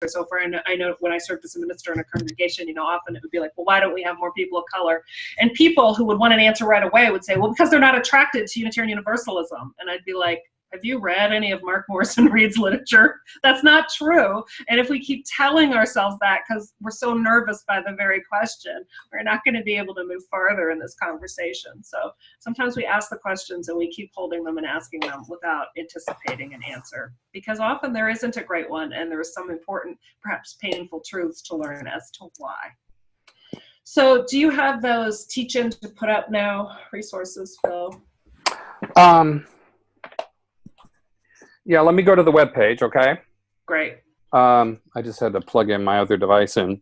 So I know when I served as a minister in a congregation, often it would be like, well, why don't we have more people of color? And people who would want an answer right away would say, well, because they're not attracted to Unitarian Universalism. And I'd be like, have you read any of Mark Morrison Reed's literature? That's not true. And if we keep telling ourselves that because we're so nervous by the very question, we're not going to be able to move farther in this conversation. So sometimes we ask the questions and we keep holding them and asking them without anticipating an answer, because often there isn't a great one and there is some important, perhaps painful truths to learn as to why. So do you have those teach-ins to put up now, resources, Phil? Yeah, let me go to the webpage, okay? Great. I just had to plug in my other device in.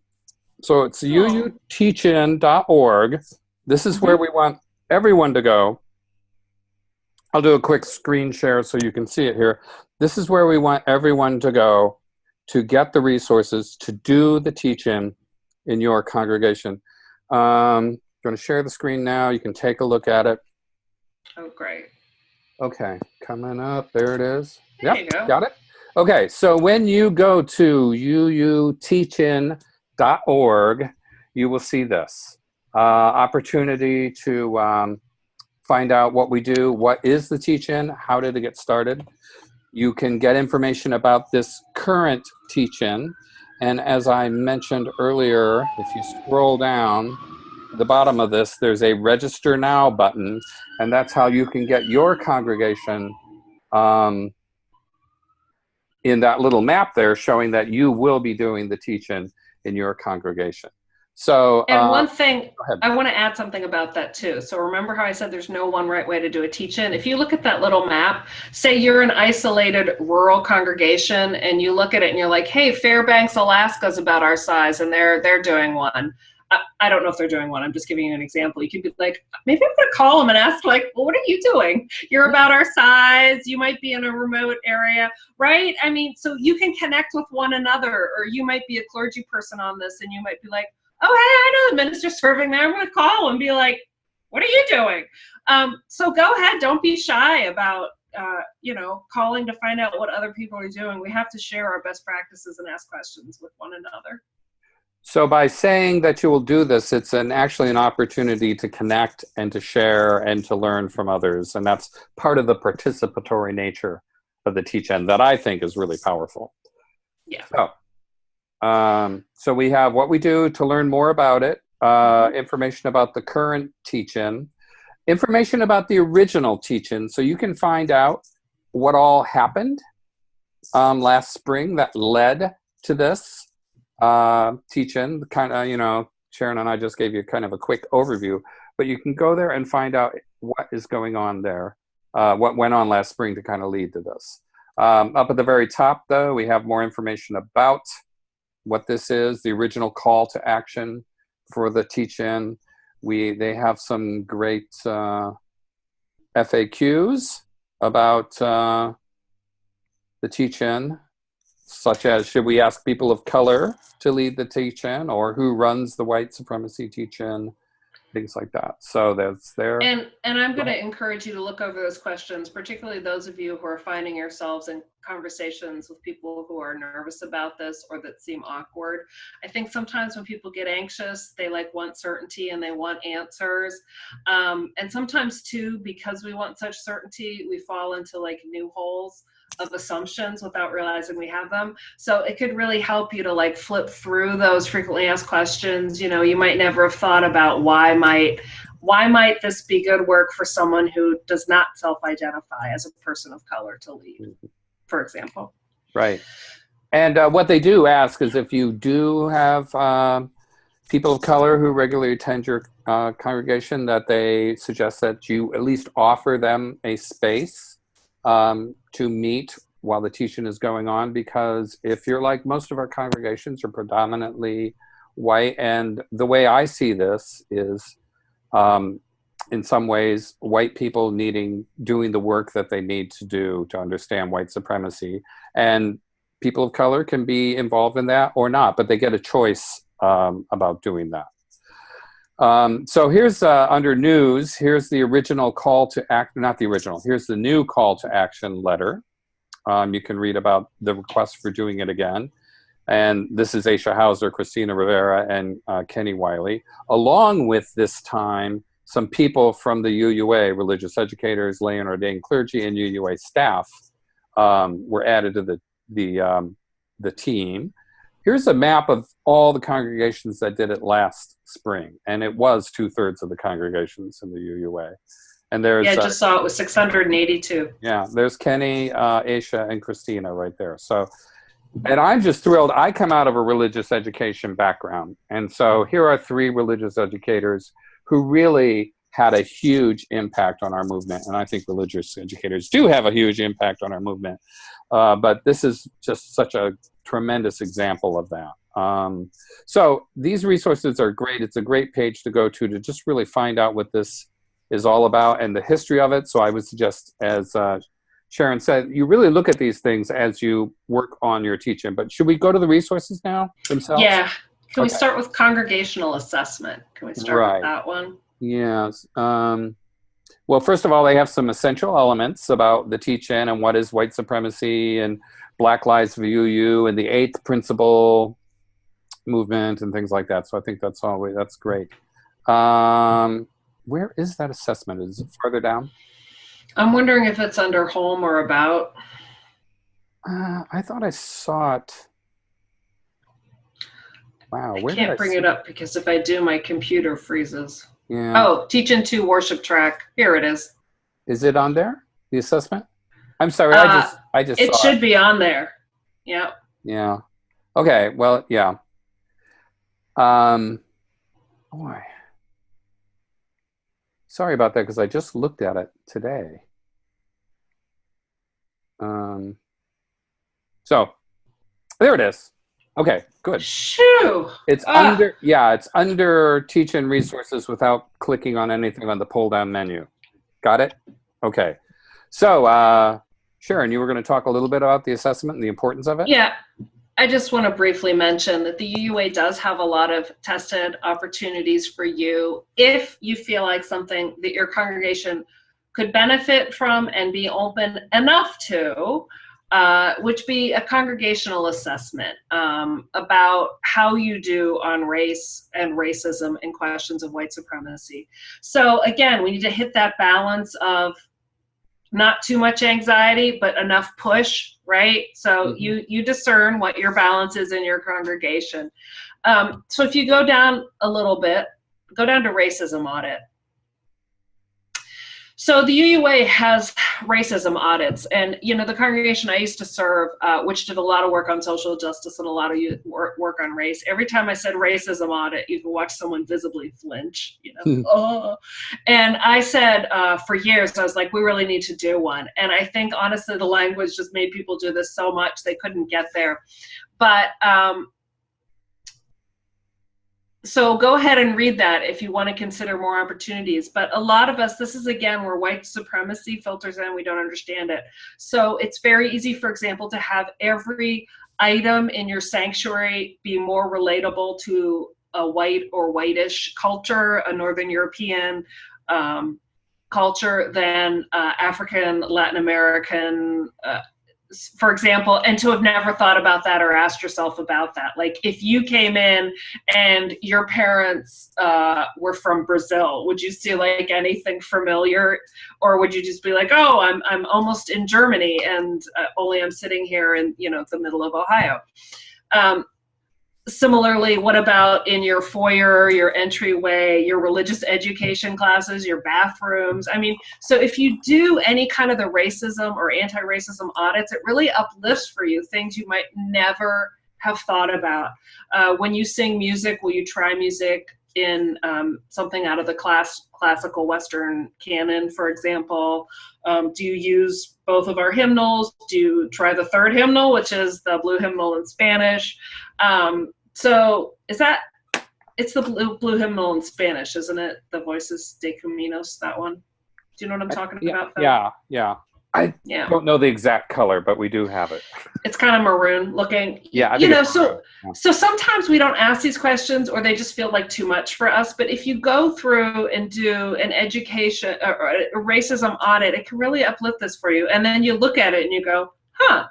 So it's uuteachin.org. This is where we want everyone to go. I'll do a quick screen share so you can see it here. This is where we want everyone to go to get the resources to do the teach-in in your congregation. I'm going to share the screen now. You can take a look at it. Oh, great. Okay, coming up. There it is. There you go. Got it? Okay, so when you go to uuteachin.org, you will see this. Opportunity to find out what we do, what is the teach-in, how did it get started. You can get information about this current teach-in. And as I mentioned earlier, if you scroll down to the bottom of this, there's a Register Now button, and that's how you can get your congregation in that little map there showing that you will be doing the teach-in in your congregation. So, and one thing, I want to add something about that too. So remember how I said there's no one right way to do a teach-in? If you look at that little map, say you're an isolated rural congregation and you look at it and you're like, hey, Fairbanks, Alaska is about our size and they're doing one. I don't know if they're doing one. I'm just giving you an example. You could be like, maybe I'm going to call them and ask, like, well, what are you doing? You're about our size. You might be in a remote area, right? I mean, so you can connect with one another, or you might be a clergy person on this and you might be like, oh, hey, I know the minister serving there. I'm going to call and be like, what are you doing? So go ahead. Don't be shy about, calling to find out what other people are doing. We have to share our best practices and ask questions with one another. So by saying that you will do this, it's actually an opportunity to connect and to share and to learn from others. And that's part of the participatory nature of the teach-in that I think is really powerful. Yeah. So we have what we do to learn more about it, information about the current teach-in, information about the original teach-in. So you can find out what all happened last spring that led to this teach-in. Kind of, Sharon and I just gave you kind of a quick overview, but you can go there and find out what is going on there, what went on last spring to kind of lead to this. Up at the very top, though, we have more information about what this is, the original call to action for the teach-in. They have some great FAQs about the teach-in, such as, should we ask people of color to lead the teach-in, or who runs the white supremacy teach-in, things like that. So that's there. And I'm going to encourage you to look over those questions, particularly those of you who are finding yourselves in conversations with people who are nervous about this or that seem awkward. I think sometimes when people get anxious, they want certainty and they want answers. And sometimes too, because we want such certainty, we fall into new holes of assumptions without realizing we have them. So it could really help you to flip through those frequently asked questions. You might never have thought about why might this be good work for someone who does not self-identify as a person of color to lead, for example. Right. And what they do ask is if you do have people of color who regularly attend your congregation, that they suggest that you at least offer them a space to meet while the teaching is going on, because if you're like most of our congregations are predominantly white, and the way I see this is in some ways white people doing the work that they need to do to understand white supremacy, and people of color can be involved in that or not, but they get a choice about doing that. So here's under news, here's the original call to act, not the original, here's the new call to action letter. You can read about the request for doing it again. And this is Aisha Hauser, Christina Rivera, and Kenny Wiley, along with this time some people from the UUA, religious educators, lay and ordained clergy, and UUA staff were added to the team. Here's a map of all the congregations that did it last spring, and it was 2/3 of the congregations in the UUA. And there's I just saw it was 682. Yeah, there's Kenny, Aisha, and Christina right there. So. And I'm just thrilled. I come out of a religious education background. And so here are 3 religious educators who really had a huge impact on our movement. And I think religious educators do have a huge impact on our movement. But this is just such a tremendous example of that. So these resources are great. It's a great page to go to just really find out what this is all about and the history of it. So I would suggest, as Sharon said, you really look at these things as you work on your teaching. But should we go to the resources now themselves? Yeah. Can we start with congregational assessment? Can we start with that one? Yes. Well, first of all, they have some essential elements about the teach-in and what is white supremacy and Black Lives View You and the 8th Principle movement and things like that. So I think that's great. Where is that assessment? Is it farther down? I'm wondering if it's under home or about. I thought I saw it. Wow, I can't bring it up because if I do, my computer freezes. Yeah. Oh, Teach-In 2 worship track. Here it is. Is it on there? The assessment? I'm sorry, I just it saw should be on there. Yeah. Yeah. Okay. Well, yeah. Boy. Sorry about that, because I just looked at it today. So there it is. Okay, good. Shoo! It's under Teach-In resources without clicking on anything on the pull-down menu. Got it? Okay. So, Sharon, you were going to talk a little bit about the assessment and the importance of it? Yeah. I just want to briefly mention that the UUA does have a lot of tested opportunities for you if you feel like something that your congregation could benefit from and be open enough to, which be a congregational assessment about how you do on race and racism and questions of white supremacy. So again, we need to hit that balance of not too much anxiety, but enough push, right? So you discern what your balance is in your congregation. So if you go down a little bit, go down to racism audit. So the UUA has racism audits, and the congregation I used to serve, which did a lot of work on social justice and a lot of work on race, every time I said racism audit, you could watch someone visibly flinch, oh. And I said for years, I was like, we really need to do one. And I think honestly, the language just made people do this so much they couldn't get there. But so go ahead and read that if you want to consider more opportunities. But a lot of us, this is again where white supremacy filters in, we don't understand it. So it's very easy, for example, to have every item in your sanctuary be more relatable to a white or whitish culture, a Northern European culture than African, Latin American, for example, and to have never thought about that or asked yourself about that. Like if you came in and your parents were from Brazil, would you see like anything familiar, or would you just be like, oh, I'm almost in Germany and only I'm sitting here in the middle of Ohio? Similarly, what about in your foyer, your entryway, your religious education classes, your bathrooms? I mean, so if you do any kind of the racism or anti-racism audits, it really uplifts for you things you might never have thought about. When you sing music, will you try music in something out of the classical Western canon, for example? Do you use both of our hymnals? Do you try the third hymnal, which is the blue hymnal in Spanish? So it's the blue hymnal in Spanish, isn't it? The Voices de Caminos, that one. Do you know what I'm talking about? Yeah. I don't know the exact color, but we do have it. It's kind of maroon looking. Yeah. So sometimes we don't ask these questions or they just feel like too much for us. But if you go through and do an education or a racism audit, it can really uplift this for you. And then you look at it and you go, huh,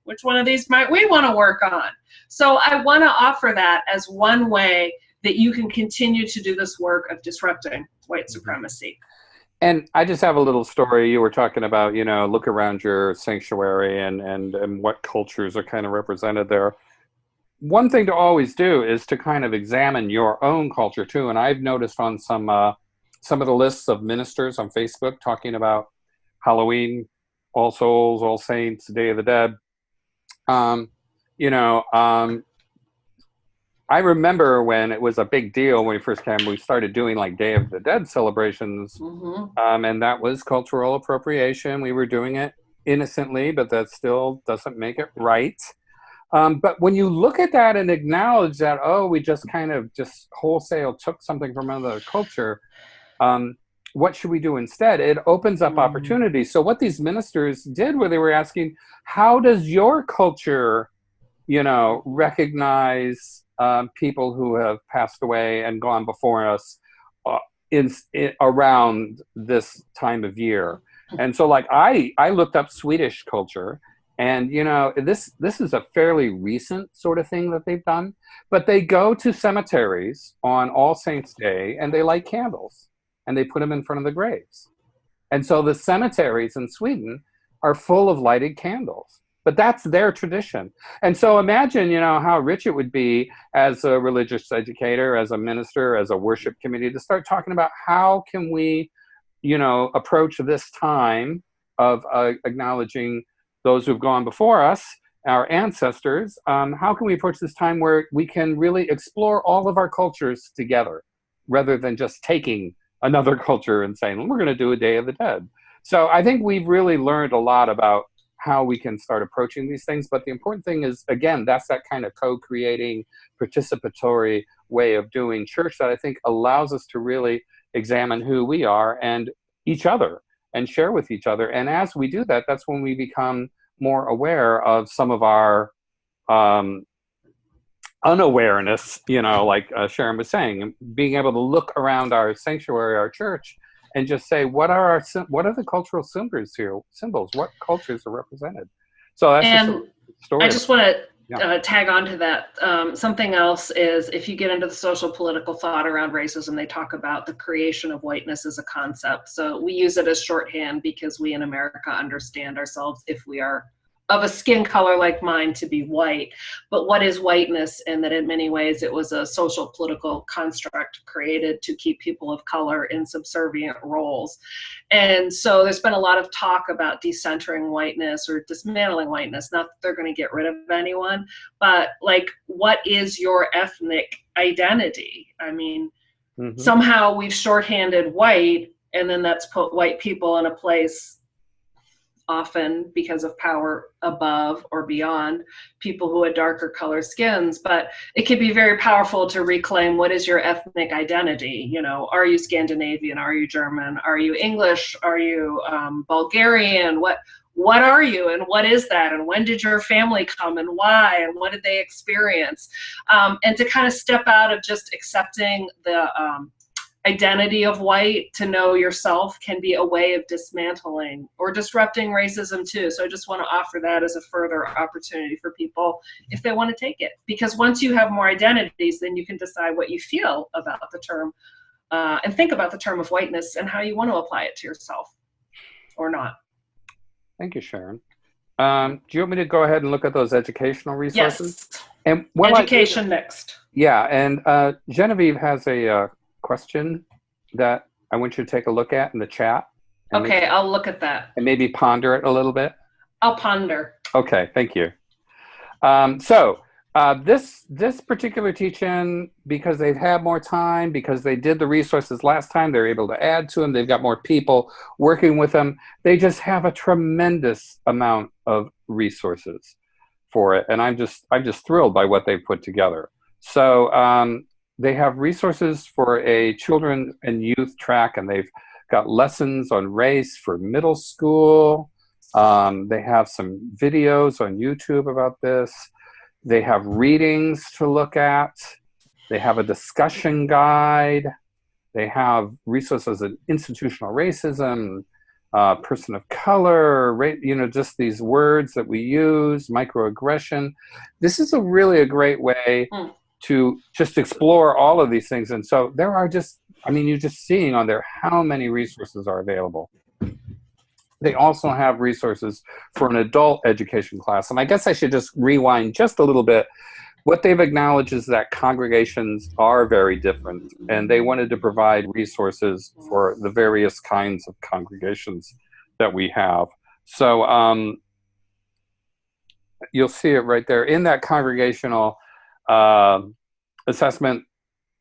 Which one of these might we want to work on? So I want to offer that as one way that you can continue to do this work of disrupting white supremacy. And I just have a little story. You were talking about, look around your sanctuary and what cultures are kind of represented there. One thing to always do is to kind of examine your own culture too. And I've noticed on some of the lists of ministers on Facebook talking about Halloween, All Souls, All Saints, Day of the Dead. I remember when it was a big deal when we first came, we started doing like Day of the Dead celebrations. And that was cultural appropriation. We were doing it innocently, but that still doesn't make it right. But when you look at that and acknowledge that, we just kind of just wholesale took something from another culture, what should we do instead? It opens up opportunities. So what these ministers did, where they were asking, how does your culture, recognize people who have passed away and gone before us around this time of year? And so like I looked up Swedish culture, and this is a fairly recent sort of thing that they've done, but they go to cemeteries on All Saints Day and they light candles and they put them in front of the graves. And so the cemeteries in Sweden are full of lighted candles. But that's their tradition. And so imagine, how rich it would be as a religious educator, as a minister, as a worship committee, to start talking about how can we, approach this time of acknowledging those who've gone before us, our ancestors. How can we approach this time where we can really explore all of our cultures together, rather than just taking another culture and saying, we're going to do a Day of the Dead. So I think we've really learned a lot about how we can start approaching these things. But the important thing is, again, that's that kind of co-creating, participatory way of doing church that I think allows us to really examine who we are and each other and share with each other. And as we do that, that's when we become more aware of some of our unawareness, like Sharon was saying, being able to look around our sanctuary, our church, and just say, what are the cultural symbols here? What cultures are represented? So that's just a story. I just want to tag on to that. Something else is, if you get into the social political thought around racism, they talk about the creation of whiteness as a concept. So we use it as shorthand because we in America understand ourselves, if we are of a skin color like mine, to be white. But what is whiteness? And that in many ways it was a social political construct created to keep people of color in subservient roles. And so there's been a lot of talk about decentering whiteness or dismantling whiteness. Not that they're going to get rid of anyone, but like, what is your ethnic identity? I mean, somehow we've shorthanded white, and then that's put white people in a place, often because of power above or beyond people who had darker color skins. But it can be very powerful to reclaim, what is your ethnic identity? Are you Scandinavian? Are you German? Are you English? Are you Bulgarian? What are you, and what is that? And when did your family come, and why, and what did they experience? And to kind of step out of just accepting the identity of white, to know yourself, can be a way of dismantling or disrupting racism too. So I just want to offer that as a further opportunity for people if they want to take it. Because once you have more identities, then you can decide what you feel about the term and think about the term of whiteness and how you want to apply it to yourself or not. Thank you, Sharon. Do you want me to go ahead and look at those educational resources? Yes. And education next. Yeah, and Genevieve has a question that I want you to take a look at in the chat. Okay, I'll look at that. And maybe ponder it a little bit. I'll ponder. Okay, thank you. This particular teach-in, because they've had more time, because they did the resources last time, they're able to add to them, they've got more people working with them, they just have a tremendous amount of resources for it. And I'm just thrilled by what they've put together. So they have resources for a children and youth track, and they've got lessons on race for middle school. They have some videos on YouTube about this. They have readings to look at. They have a discussion guide. They have resources on institutional racism, person of color, just these words that we use, microaggression. This is really a great way to just explore all of these things. And so there are you're just seeing on there how many resources are available. They also have resources for an adult education class. And I guess I should just rewind just a little bit. What they've acknowledged is that congregations are very different, and they wanted to provide resources for the various kinds of congregations that we have. So you'll see it right there. In that congregational assessment,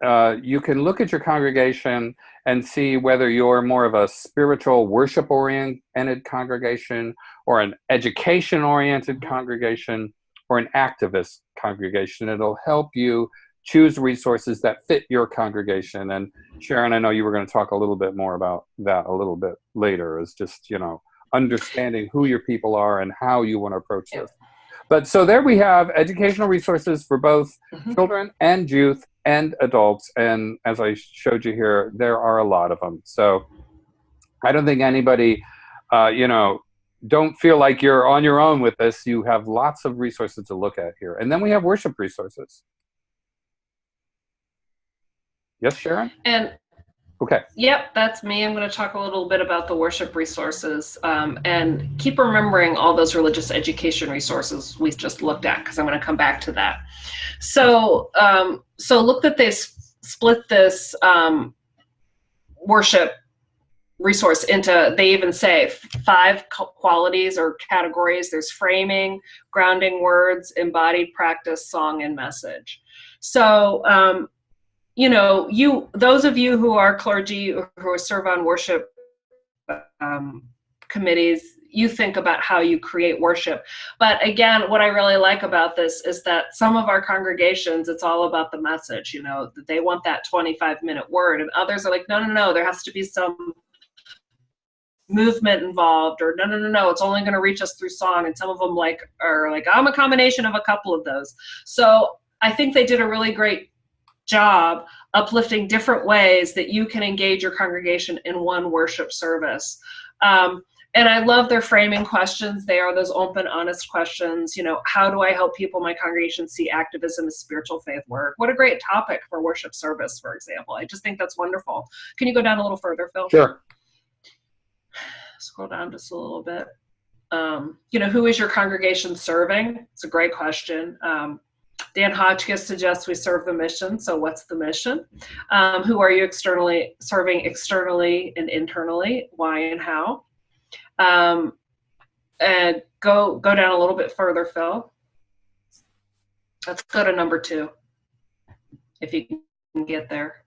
you can look at your congregation and see whether you're more of a spiritual, worship-oriented congregation, or an education-oriented congregation, or an activist congregation. It'll help you choose resources that fit your congregation. And Sharon, I know you were going to talk a little bit more about that a little bit later, is just, understanding who your people are and how you want to approach this. But so there we have educational resources for both children and youth and adults. And as I showed you here, there are a lot of them. So I don't think anybody, don't feel like you're on your own with this. You have lots of resources to look at here. And then we have worship resources. Yes, Sharon? And okay. Yep, that's me. I'm going to talk a little bit about the worship resources, and keep remembering all those religious education resources we just looked at, because I'm going to come back to that. So, look that they split this worship resource into, they even say 5 qualities or categories. There's framing, grounding words, embodied practice, song, and message. So, those of you who are clergy or who serve on worship committees, you think about how you create worship. But again, what I really like about this is that some of our congregations, it's all about the message, that they want that 25-minute word. And others are like, no, there has to be some movement involved, or no, it's only going to reach us through song. And some of them are like, I'm a combination of a couple of those. So I think they did a really great job uplifting different ways that you can engage your congregation in one worship service. And I love their framing questions. They are those open, honest questions. How do I help people in my congregation see activism as spiritual faith work? What a great topic for worship service, for example. I just think that's wonderful. Can you go down a little further, Phil? Sure. Scroll down just a little bit. Who is your congregation serving? It's a great question. Dan Hotchkiss suggests we serve the mission. So what's the mission? Who are you serving externally and internally? Why and how? And go down a little bit further, Phil. Let's go to number 2, if you can get there.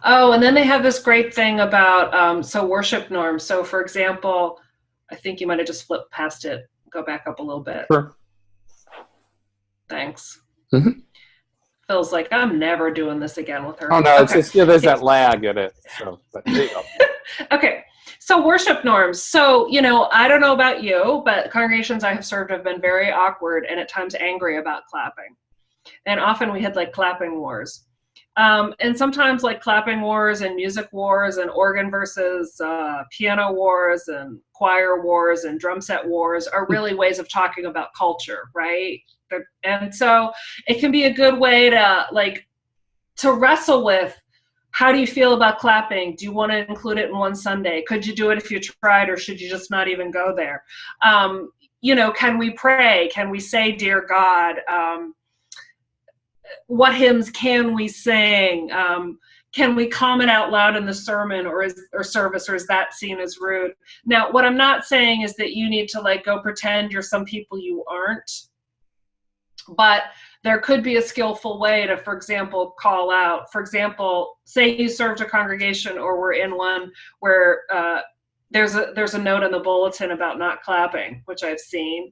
Oh, and then they have this great thing about worship norms. So for example, I think you might have just flipped past it. Go back up a little bit. Sure. Thanks. Phil's like, I'm never doing this again with her. Oh no, okay. It's just there's that lag in it. So, but there you go. Okay. So worship norms. So, I don't know about you, but congregations I have served have been very awkward and at times angry about clapping. And often we had clapping wars. And sometimes clapping wars and music wars and organ versus piano wars and choir wars and drum set wars are really ways of talking about culture, right? And so it can be a good way to wrestle with, how do you feel about clapping? Do you want to include it in one Sunday? Could you do it if you tried, or should you just not even go there? Can we pray? Can we say, Dear God? What hymns can we sing? Can we comment out loud in the sermon or service, or is that seen as rude? Now, what I'm not saying is that you need to go pretend you're some people you aren't, but there could be a skillful way to, for example, call out. For example, say you served a congregation or were in one where there's a note in the bulletin about not clapping, which I've seen.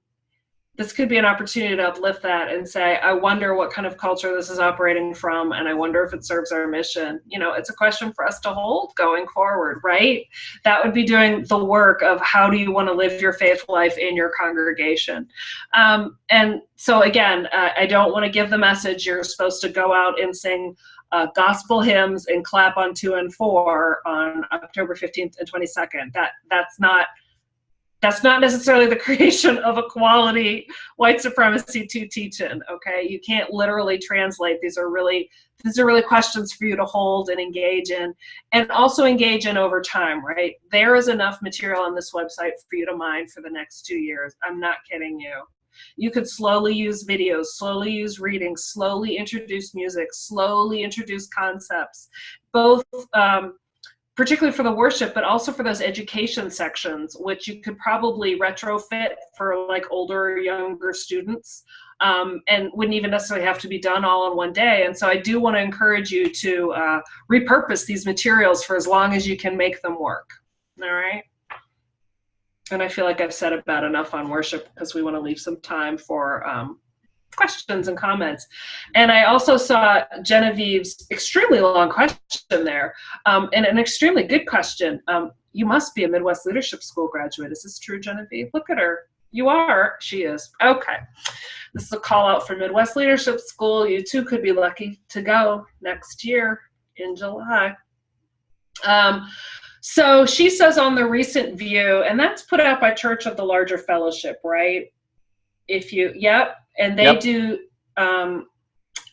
This could be an opportunity to uplift that and say, I wonder what kind of culture this is operating from, and I wonder if it serves our mission. It's a question for us to hold going forward, right? That would be doing the work of how do you want to live your faith life in your congregation. And so again, I don't want to give the message you're supposed to go out and sing gospel hymns and clap on 2 and 4 on October 15th and 22nd. That's not necessarily the creation of a quality white supremacy to teach-in, okay? You can't literally translate. These are really questions for you to hold and engage in, and also engage in over time, right? There is enough material on this website for you to mine for the next 2 years. I'm not kidding you. You could slowly use videos, slowly use readings, slowly introduce music, slowly introduce concepts, both particularly for the worship, but also for those education sections, which you could probably retrofit for like older or younger students, and wouldn't even necessarily have to be done all in one day. And so I do want to encourage you to repurpose these materials for as long as you can make them work. All right. And I feel like I've said about enough on worship, because we want to leave some time for questions and comments. And I also saw Genevieve's extremely long question there, and an extremely good question. You must be a Midwest Leadership School graduate. Is this true, Genevieve? Look at her. You are. She is. Okay. This is a call out for Midwest Leadership School. You too could be lucky to go next year in July. So she says on the recent view, and that's put out by Church of the Larger Fellowship, right? If you, yep. And they do,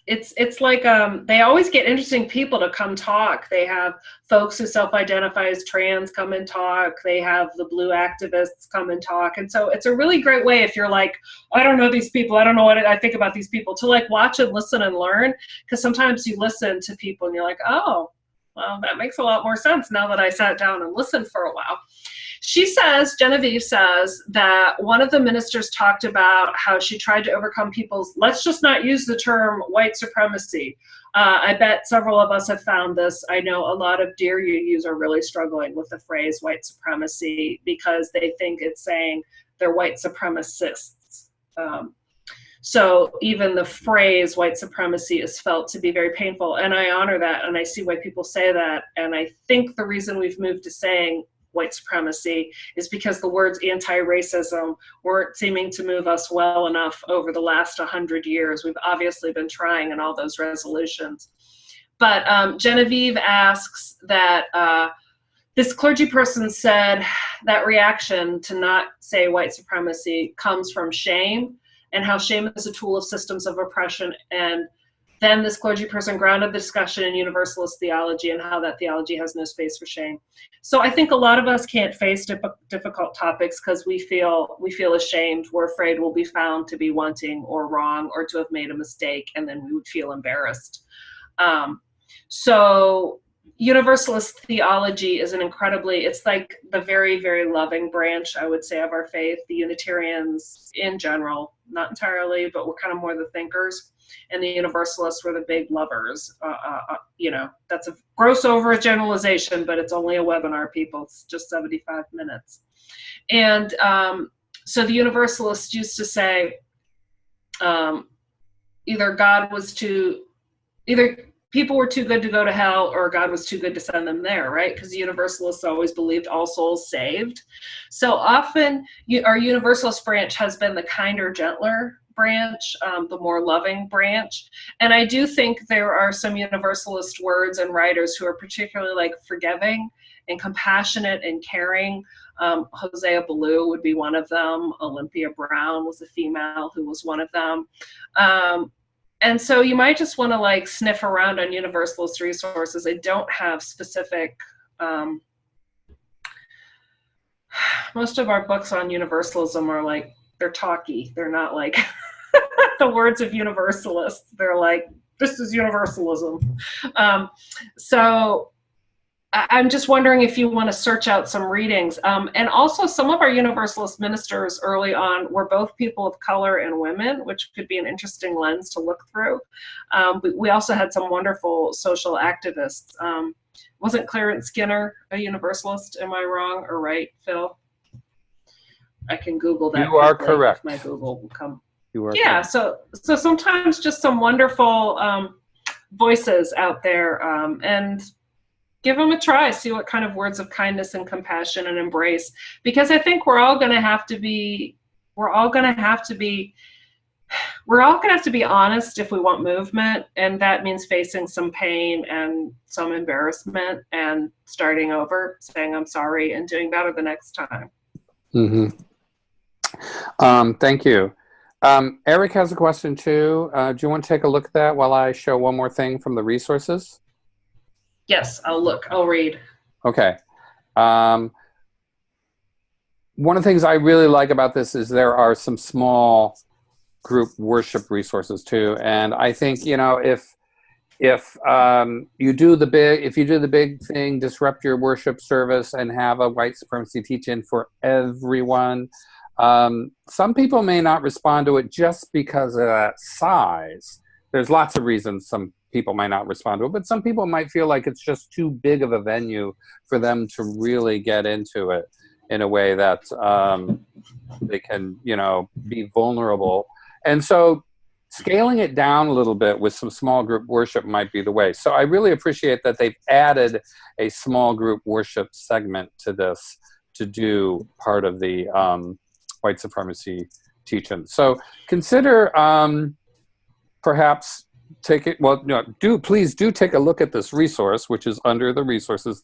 it's like, they always get interesting people to come talk. They have folks who self-identify as trans come and talk. They have the blue activists come and talk. And so it's a really great way, if you're like, I don't know these people, I don't know what I think about these people, to like watch and listen and learn. Because sometimes you listen to people and you're like, oh, well, that makes a lot more sense now that I sat down and listened for a while. She says, Genevieve says, that one of the ministers talked about how she tried to overcome people's, let's just not use the term white supremacy. I bet several of us have found this. I know a lot of Dear UUs are really struggling with the phrase white supremacy because they think it's saying they're white supremacists. So even the phrase white supremacy is felt to be very painful. And I honor that, and I see why people say that. And I think the reason we've moved to saying white supremacy is because the words anti-racism weren't seeming to move us well enough over the last 100 years. We've obviously been trying in all those resolutions. But Genevieve asks that this clergy person said that reaction to not say white supremacy comes from shame, and how shame is a tool of systems of oppression. And then this clergy person grounded the discussion in universalist theology and how that theology has no space for shame. So I think a lot of us can't face difficult topics because we feel ashamed. We're afraid we'll be found to be wanting or wrong or to have made a mistake, and then we would feel embarrassed. So universalist theology is it's like the very, very loving branch, I would say, of our faith. The Unitarians in general, not entirely, but we're kind of more the thinkers. And the Universalists were the big lovers. You know, that's a gross overgeneralization, but it's only a webinar, people. It's just 75 minutes. And so the Universalists used to say either people were too good to go to hell, or God was too good to send them there, right? Because the Universalists always believed all souls saved. So often our Universalist branch has been the kinder, gentler branch, the more loving branch. And I do think there are some Universalist words and writers who are particularly like forgiving and compassionate and caring. Hosea Ballou would be one of them. Olympia Brown was a female who was one of them. And so you might just want to like sniff around on Universalist resources. They don't have specific, most of our books on Universalism are like, they're talky. They're not like the words of Universalists. They're like, this is Universalism. So I'm just wondering if you want to search out some readings. And also some of our Universalist ministers early on were both people of color and women, which could be an interesting lens to look through. But we also had some wonderful social activists. Wasn't Clarence Skinner a Universalist? Am I wrong or right, Phil? I can Google that. You are correct. My Google will come. You are yeah, correct. So sometimes just some wonderful voices out there, and give them a try, see what kind of words of kindness and compassion and embrace, because I think we're we're all going to have to be honest if we want movement, and that means facing some pain and some embarrassment and starting over, saying I'm sorry and doing better the next time. Mm-hmm. Thank you. Eric has a question too. Do you want to take a look at that while I show one more thing from the resources? Yes, I'll read. Okay. One of the things I really like about this is there are some small group worship resources too. And I think, you know, if you do the big thing, disrupt your worship service and have a white supremacy teach-in for everyone, some people may not respond to it just because of that size. There's lots of reasons some people might not respond to it, but some people might feel like it's just too big of a venue for them to really get into it in a way that they can, you know, be vulnerable. And so scaling it down a little bit with some small group worship might be the way. So I really appreciate that they've added a small group worship segment to this to do part of the white supremacy teaching. So consider perhaps please do take a look at this resource, which is under the resources,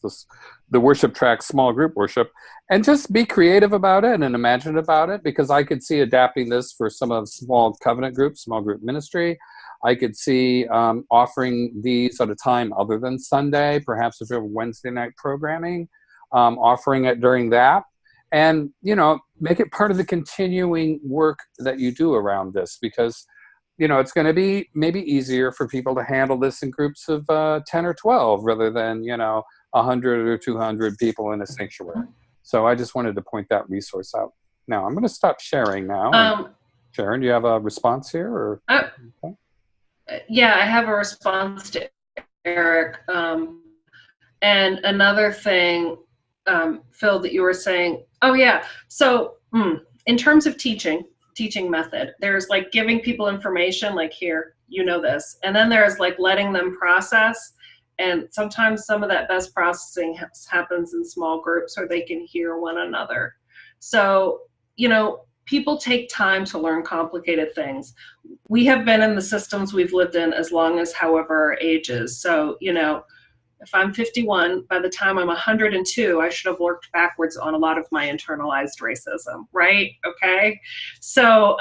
the worship track, small group worship, and just be creative about it and imaginative about it, because I could see adapting this for some of small covenant groups, small group ministry. I could see offering these at a time other than Sunday, perhaps if you have Wednesday night programming, offering it during that. And, you know, make it part of the continuing work that you do around this, because you know, it's going to be maybe easier for people to handle this in groups of 10 or 12 rather than, you know, 100 or 200 people in a sanctuary. So I just wanted to point that resource out. Now, I'm going to stop sharing now. Sharon, do you have a response here? Or okay. Yeah, I have a response to Eric. And another thing, Phil, that you were saying, oh, yeah. So in terms of teaching method, there's like giving people information like, here, you know this, and then there's like letting them process, and sometimes some of that best processing happens in small groups where they can hear one another. So, you know, people take time to learn complicated things. We have been in the systems we've lived in as long as however our age is. So, you know, if I'm 51, by the time I'm 102, I should have worked backwards on a lot of my internalized racism, right? Okay. So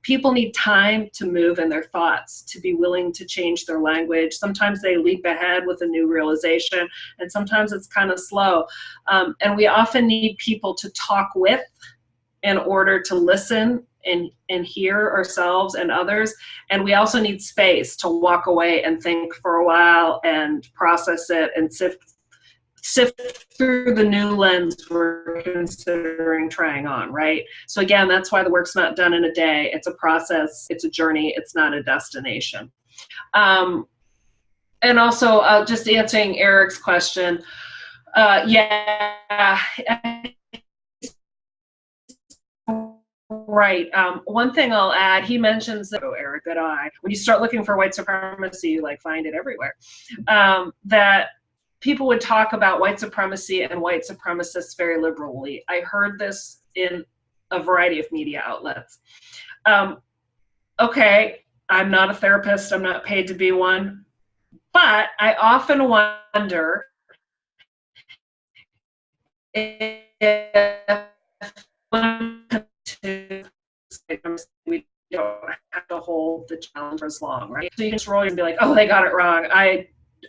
people need time to move in their thoughts, to be willing to change their language. Sometimes they leap ahead with a new realization, and sometimes it's kind of slow. And we often need people to talk with in order to listen and hear ourselves and others. And we also need space to walk away and think for a while and process it and sift through the new lens we're considering trying on, right? So again, that's why the work's not done in a day. It's a process, it's a journey, it's not a destination. And also, just answering Eric's question, yeah, right. One thing I'll add, he mentions that, Eric, that when you start looking for white supremacy, you like find it everywhere, that people would talk about white supremacy and white supremacists very liberally. I heard this in a variety of media outlets. Okay, I'm not a therapist, I'm not paid to be one, but I often wonder if we don't have to hold the challenge for as long, right? So you can just roll and be like, oh, they got it wrong.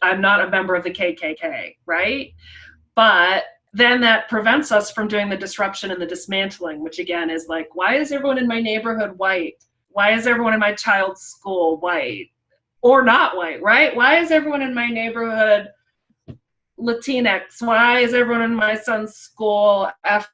I'm not a member of the KKK, right? But then that prevents us from doing the disruption and the dismantling, which again is like, why is everyone in my neighborhood white? Why is everyone in my child's school white or not white, right? Why is everyone in my neighborhood Latinx? Why is everyone in my son's school African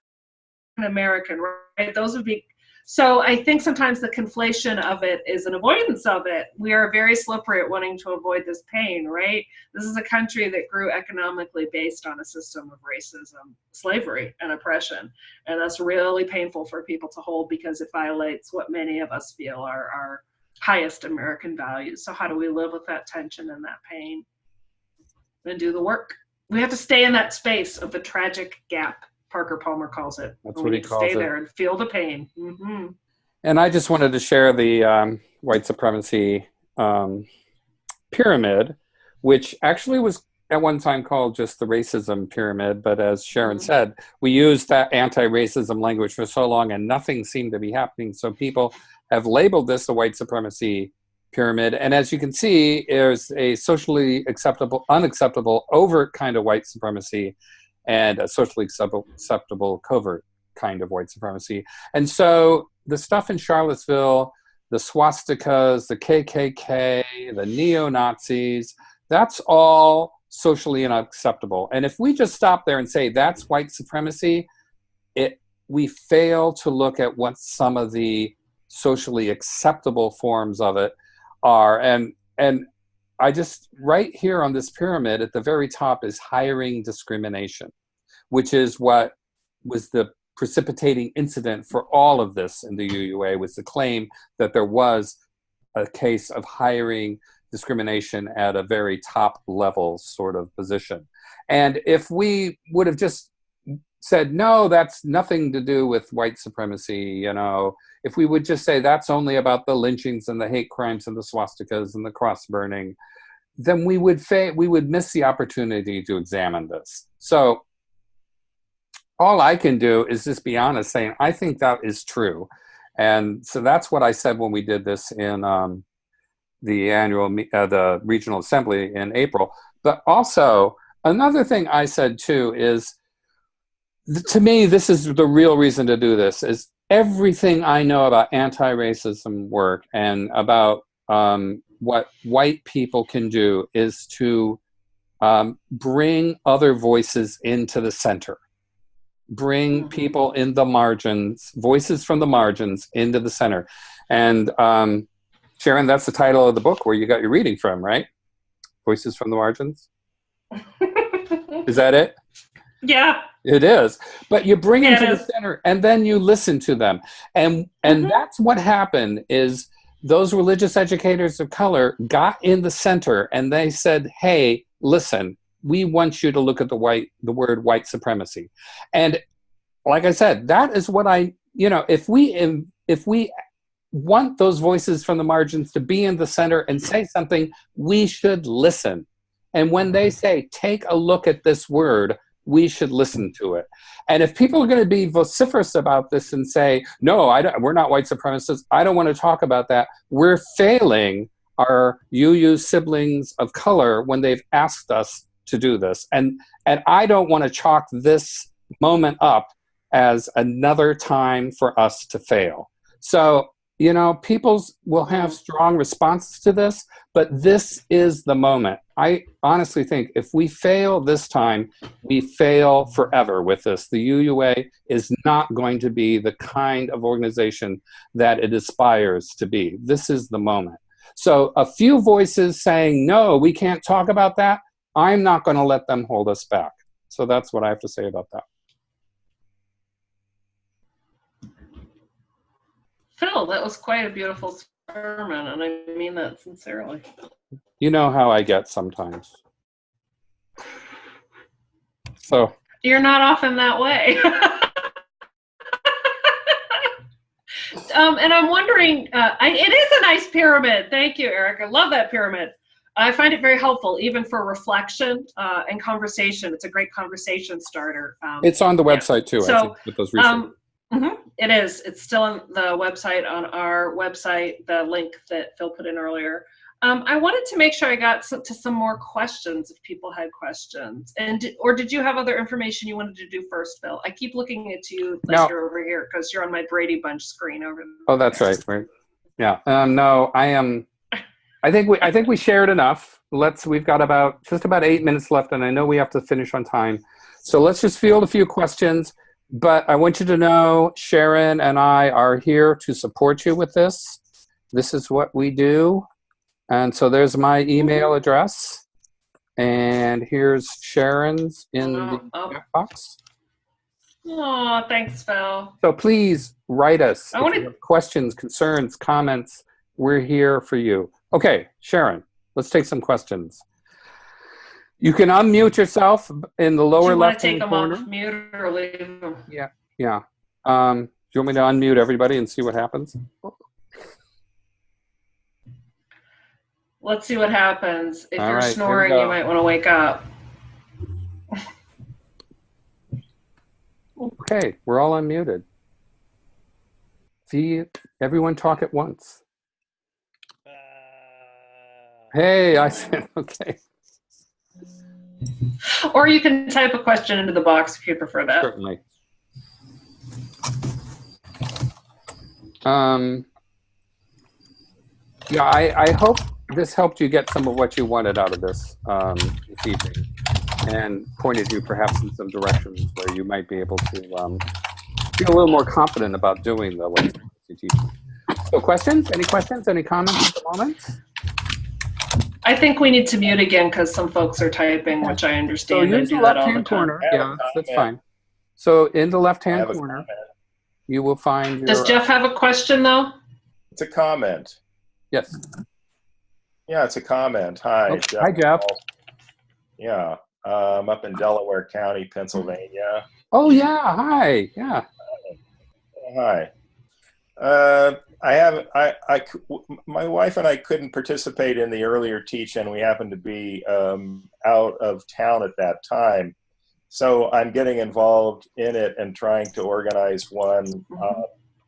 American, right? Those would be, so I think sometimes the conflation of it is an avoidance of it. We are very slippery at wanting to avoid this pain, right? This is a country that grew economically based on a system of racism, slavery, and oppression. And that's really painful for people to hold because it violates what many of us feel are our highest American values. So how do we live with that tension and that pain and do the work? We have to stay in that space of the tragic gap, Parker Palmer calls it. That's what he calls it. Stay there and feel the pain. Mm-hmm. And I just wanted to share the white supremacy pyramid, which actually was at one time called just the racism pyramid. But as Sharon said, we used that anti-racism language for so long and nothing seemed to be happening. So people have labeled this the white supremacy pyramid. And as you can see, there's a socially acceptable, unacceptable, overt kind of white supremacy and a socially acceptable, covert kind of white supremacy. And so the stuff in Charlottesville, the swastikas, the KKK, the neo-Nazis, that's all socially unacceptable. And if we just stop there and say that's white supremacy, we fail to look at what some of the socially acceptable forms of it are. And I just, right here on this pyramid at the very top is hiring discrimination, which is what was the precipitating incident for all of this in the UUA, was the claim that there was a case of hiring discrimination at a very top level sort of position. And if we would have just said, no, that's nothing to do with white supremacy, you know, if we would just say that's only about the lynchings and the hate crimes and the swastikas and the cross burning, then we would miss the opportunity to examine this. So all I can do is just be honest, saying, I think that is true. And so that's what I said when we did this in the regional assembly in April. But also, another thing I said too is, to me, this is the real reason to do this, is everything I know about anti-racism work and about what white people can do is to bring other voices into the center. Bring people in the margins, voices from the margins into the center. And Sharon, that's the title of the book where you got your reading from, right? Voices from the Margins? Is that it? Yeah. It is. But you bring them to the center and then you listen to them. And that's what happened, is those religious educators of color got in the center and they said, hey, listen, we want you to look at the word white supremacy. And like I said, that is what if we want those voices from the margins to be in the center and say something, we should listen. And when they say, take a look at this word, we should listen to it. And if people are going to be vociferous about this and say, no, we're not white supremacists, I don't want to talk about that, we're failing our UU siblings of color when they've asked us to do this. And I don't want to chalk this moment up as another time for us to fail. So, people will have strong responses to this, but this is the moment. I honestly think if we fail this time, we fail forever with this. The UUA is not going to be the kind of organization that it aspires to be. This is the moment. So a few voices saying, no, we can't talk about that, I'm not going to let them hold us back. So that's what I have to say about that. Phil, that was quite a beautiful sermon, and I mean that sincerely. You know how I get sometimes. So you're not often that way. And I'm wondering, it is a nice pyramid. Thank you, Eric. I love that pyramid. I find it very helpful, even for reflection and conversation. It's a great conversation starter. It's on the website too, so, I think, with those resources. It is. It's still on the website, on our website, the link that Phil put in earlier. I wanted to make sure I got to some more questions if people had questions. Or did you have other information you wanted to do first, Phil? I keep looking at you like you're over here because you're on my Brady Bunch screen over there. Oh, that's right. Yeah. No, I am. I think we shared enough. We've got just about 8 minutes left, and I know we have to finish on time. So let's just field a few questions. But I want you to know Sharon and I are here to support you with this. This is what we do. And so there's my email address. And here's Sharon's in the chat box. Oh, thanks, Phil. So please write us. If you have questions, concerns, comments, we're here for you. Okay, Sharon, let's take some questions. You can unmute yourself in the lower left-hand corner. Do you want to take them off mute or leave them? Yeah. you want me to unmute everybody and see what happens? Let's see what happens. If All you're right, snoring, you might want to wake up. Okay, we're all unmuted. See, everyone talk at once. Hey, I said, okay. Or you can type a question into the box if you prefer that. Certainly. Yeah, I hope this helped you get some of what you wanted out of this this evening, and pointed you perhaps in some directions where you might be able to feel a little more confident about doing the white supremacy teaching. So questions? Any questions? Any comments at the moment? I think we need to mute again because some folks are typing, which I understand. So use the left-hand corner. Yeah, that's fine. So in the left-hand corner, you will find your... Does Jeff have a question, though? It's a comment. Yes. Yeah, it's a comment. Hi, oh, Jeff. Hi, Jeff. Yeah, I'm up in Delaware County, Pennsylvania. Oh, yeah. Hi. Yeah. Hi. My wife and I couldn't participate in the earlier teach-in. We happened to be out of town at that time. So I'm getting involved in it and trying to organize one.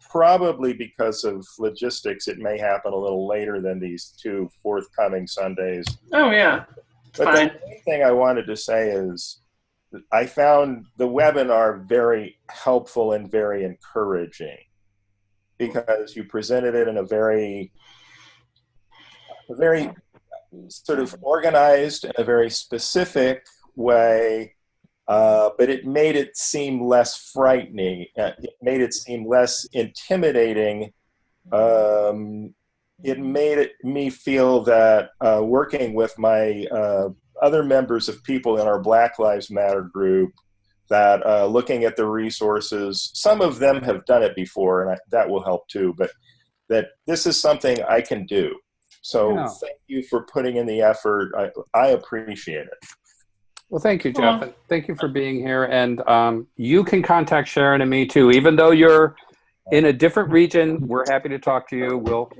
Probably because of logistics, it may happen a little later than these two forthcoming Sundays. Oh, yeah. It's fine. The main thing I wanted to say is I found the webinar very helpful and very encouraging, because you presented it in a very sort of organized and a very specific way, but it made it seem less frightening. It made it seem less intimidating. It made me feel that working with my other members of people in our Black Lives Matter group, that looking at the resources, some of them have done it before, and that will help too, but that this is something I can do. So Thank you for putting in the effort. I appreciate it. Well, thank you, Jeff, and thank you for being here. And you can contact Sharon and me too. Even though you're in a different region, we're happy to talk to you. We'll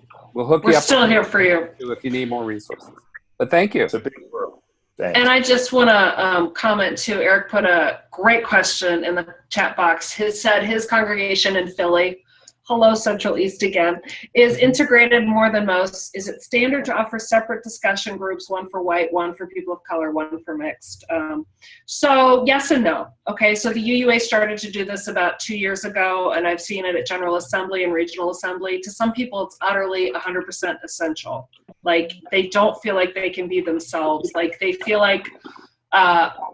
hook you up. We're still here for you if you need more resources. But thank you. It's a big world. Thanks. And I just want to comment too. Eric put a great question in the chat box. He said his congregation in Philly, hello Central East again, is integrated more than most. Is it standard to offer separate discussion groups, one for white, one for people of color, one for mixed? So yes and no. Okay, so the UUA started to do this about 2 years ago, and I've seen it at General Assembly and Regional Assembly. To some people, it's utterly 100% essential. Like, they don't feel like they can be themselves. Like, they feel like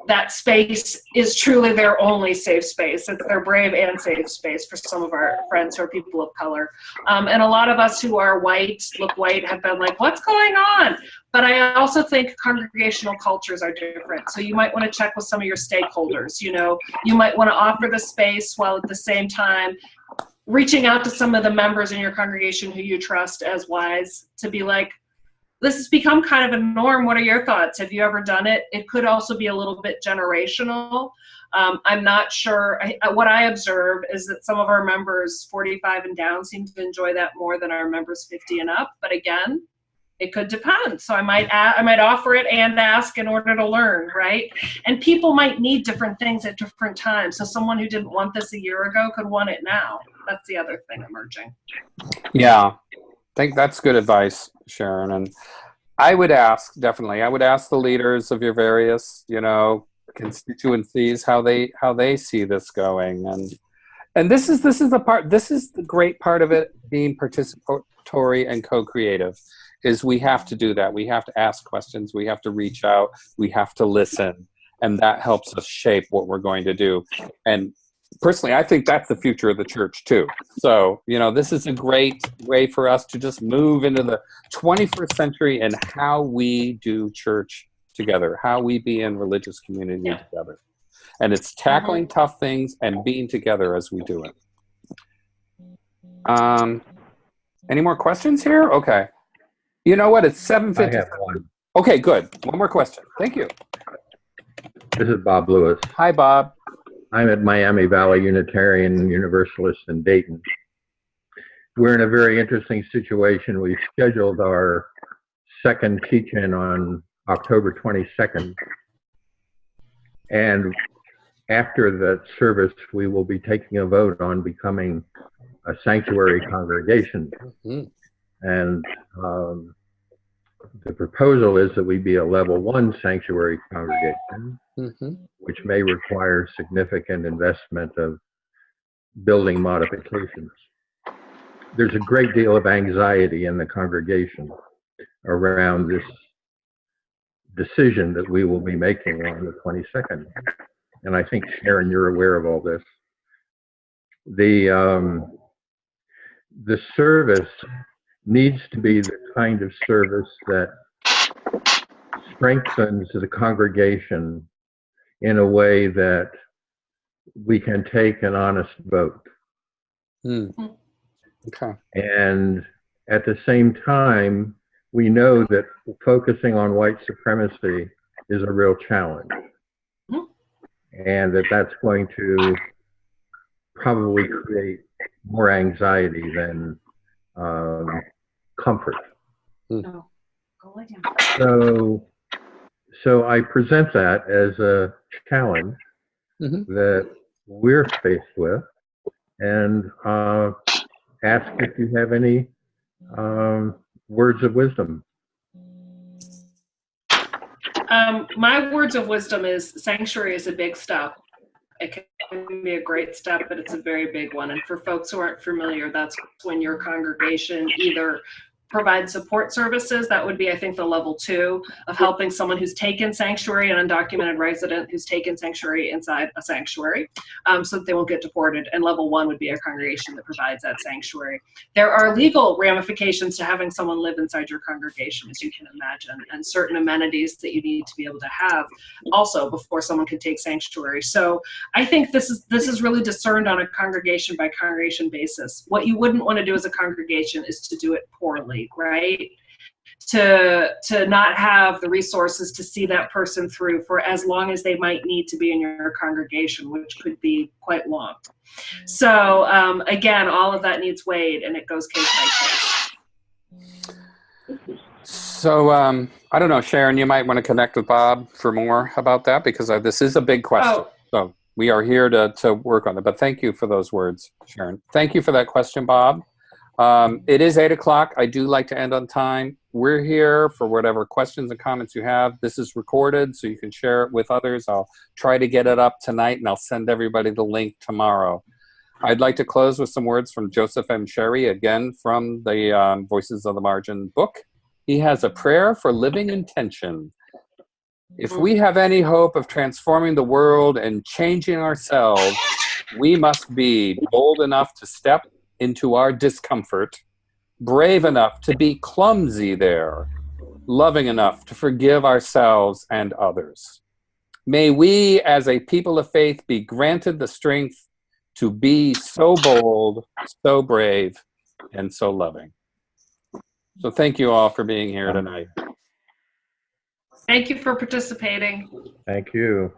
that space is truly their only safe space. It's their brave and safe space for some of our friends who are people of color. And a lot of us who are white, look white, have been like, what's going on? But I also think congregational cultures are different. So you might want to check with some of your stakeholders. You know, you might want to offer the space while at the same time reaching out to some of the members in your congregation who you trust as wise to be like, this has become kind of a norm. What are your thoughts? Have you ever done it? It could also be a little bit generational. I'm not sure. What I observe is that some of our members 45 and down seem to enjoy that more than our members 50 and up. But again, it could depend. So I might offer it and ask in order to learn, right? And people might need different things at different times. So someone who didn't want this a year ago could want it now. That's the other thing emerging. Yeah. I think that's good advice, Sharon. And I would ask the leaders of your various, constituencies how they see this going. And this is the great part of it being participatory and co-creative, is we have to do that. We have to ask questions, we have to reach out, we have to listen, and that helps us shape what we're going to do. And personally, I think that's the future of the church too. So, this is a great way for us to just move into the 21st century and how we do church together, how we be in religious community together. And it's tackling tough things and being together as we do it. Any more questions here? Okay. You know what? It's 7:50. I have one. Okay, good. One more question. Thank you. This is Bob Lewis. Hi, Bob. I'm at Miami Valley Unitarian Universalist in Dayton. We're in a very interesting situation. We scheduled our second teach-in on October 22nd. And after that service, we will be taking a vote on becoming a sanctuary congregation. And the proposal is that we be a level 1 sanctuary congregation, which may require significant investment of building modifications. There's a great deal of anxiety in the congregation around this decision that we will be making on the 22nd. And I think, Sharon, you're aware of all this. The service needs to be the kind of service that strengthens the congregation in a way that we can take an honest vote. Okay. And at the same time, we know that focusing on white supremacy is a real challenge. And that's going to probably create more anxiety than comfort. So I present that as a challenge that we're faced with, and ask if you have any words of wisdom. My words of wisdom is sanctuary is a big step. It can be a great step, but it's a very big one. And for folks who aren't familiar, that's when your congregation either provide support services. That would be, I think, the level 2 of helping someone who's taken sanctuary, an undocumented resident who's taken sanctuary inside a sanctuary, so that they won't get deported. And level 1 would be a congregation that provides that sanctuary. There are legal ramifications to having someone live inside your congregation, as you can imagine, and certain amenities that you need to be able to have also before someone can take sanctuary. So I think this is really discerned on a congregation by congregation basis. What you wouldn't want to do as a congregation is to do it poorly, right? To not have the resources to see that person through for as long as they might need to be in your congregation, which could be quite long. So again, all of that needs weighed, and it goes case by case. So I don't know, Sharon, you might want to connect with Bob for more about that, because this is a big question. So we are here to work on it. But thank you for those words, Sharon. Thank you for that question, Bob. It is 8 o'clock. I do like to end on time. We're here for whatever questions and comments you have. This is recorded, so you can share it with others. I'll try to get it up tonight, and I'll send everybody the link tomorrow. I'd like to close with some words from Joseph M. Sherry, again from the Voices of the Margin book. He has a prayer for living intention. If we have any hope of transforming the world and changing ourselves, we must be bold enough to step into our discomfort, brave enough to be clumsy there, loving enough to forgive ourselves and others. May we, as a people of faith, be granted the strength to be so bold, so brave, and so loving. So thank you all for being here tonight. Thank you for participating. Thank you.